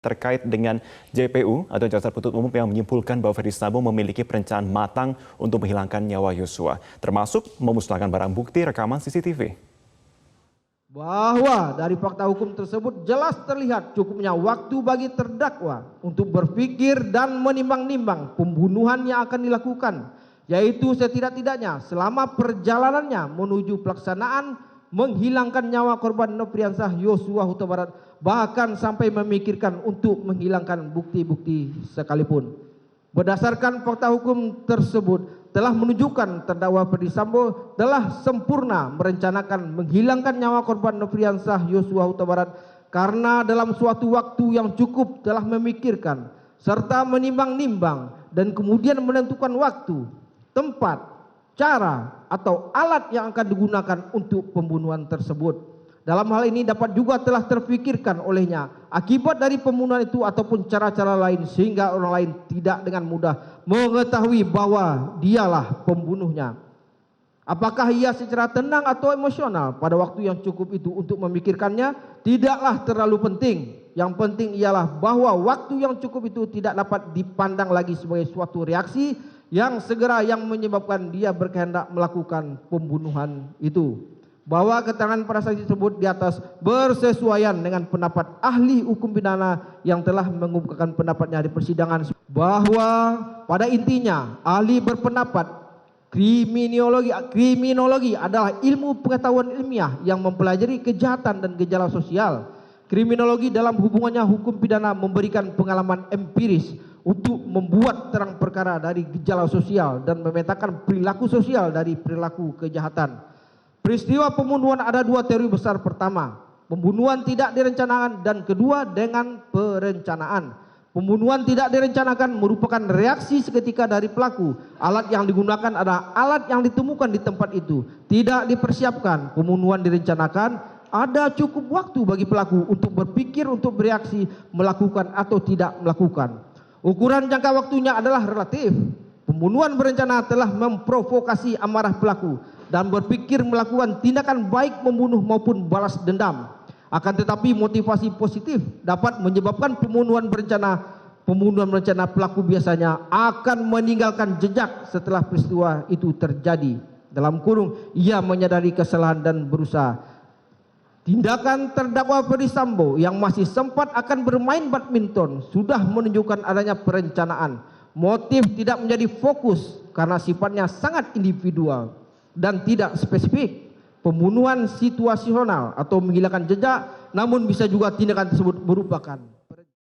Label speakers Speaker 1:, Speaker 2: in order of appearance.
Speaker 1: terkait dengan JPU atau Jaksa Penuntut Umum yang menyimpulkan bahwa Ferdisambo memiliki perencanaan matang untuk menghilangkan nyawa Yosua, termasuk memusnahkan barang bukti rekaman CCTV.
Speaker 2: Bahwa dari fakta hukum tersebut jelas terlihat cukupnya waktu bagi terdakwa untuk berpikir dan menimbang-nimbang pembunuhan yang akan dilakukan, yaitu setidak-tidaknya selama perjalanannya menuju pelaksanaan menghilangkan nyawa korban Nofriansah Yosua Huta Barat, bahkan sampai memikirkan untuk menghilangkan bukti-bukti sekalipun. Berdasarkan fakta hukum tersebut telah menunjukkan terdakwa Ferdisambo telah sempurna merencanakan menghilangkan nyawa korban Nofriansah Yosua Huta Barat karena dalam suatu waktu yang cukup telah memikirkan serta menimbang-nimbang dan kemudian menentukan waktu, tempat, cara atau alat yang akan digunakan untuk pembunuhan tersebut. Dalam hal ini dapat juga telah terfikirkan olehnya akibat dari pembunuhan itu ataupun cara-cara lain sehingga orang lain tidak dengan mudah mengetahui bahwa dialah pembunuhnya. Apakah ia secara tenang atau emosional pada waktu yang cukup itu untuk memikirkannya tidaklah terlalu penting. Yang penting ialah bahwa waktu yang cukup itu tidak dapat dipandang lagi sebagai suatu reaksi yang segera yang menyebabkan dia berkehendak melakukan pembunuhan itu. Bahwa keterangan para saksi tersebut di atas bersesuaian dengan pendapat ahli hukum pidana yang telah mengungkapkan pendapatnya di persidangan, bahwa pada intinya ahli berpendapat kriminologi adalah ilmu pengetahuan ilmiah yang mempelajari kejahatan dan gejala sosial. Kriminologi dalam hubungannya hukum pidana memberikan pengalaman empiris untuk membuat terang perkara dari gejala sosial dan memetakan perilaku sosial dari perilaku kejahatan. Peristiwa pembunuhan ada dua teori besar. Pertama, pembunuhan tidak direncanakan, dan kedua dengan perencanaan. Pembunuhan tidak direncanakan merupakan reaksi seketika dari pelaku. Alat yang digunakan adalah alat yang ditemukan di tempat itu. Tidak dipersiapkan. Pembunuhan direncanakan, ada cukup waktu bagi pelaku untuk berpikir, untuk bereaksi, melakukan atau tidak melakukan. Ukuran jangka waktunya adalah relatif. Pembunuhan berencana telah memprovokasi amarah pelaku dan berpikir melakukan tindakan baik membunuh maupun balas dendam. Akan tetapi motivasi positif dapat menyebabkan pembunuhan berencana. Pembunuhan berencana pelaku biasanya akan meninggalkan jejak setelah peristiwa itu terjadi. Dalam kurung, ia menyadari kesalahan dan berusaha. Tindakan terdakwa Ferdisambo yang masih sempat akan bermain badminton sudah menunjukkan adanya perencanaan. Motif tidak menjadi fokus karena sifatnya sangat individual dan tidak spesifik. Pembunuhan situasional atau menghilangkan jejak, namun bisa juga tindakan tersebut merupakan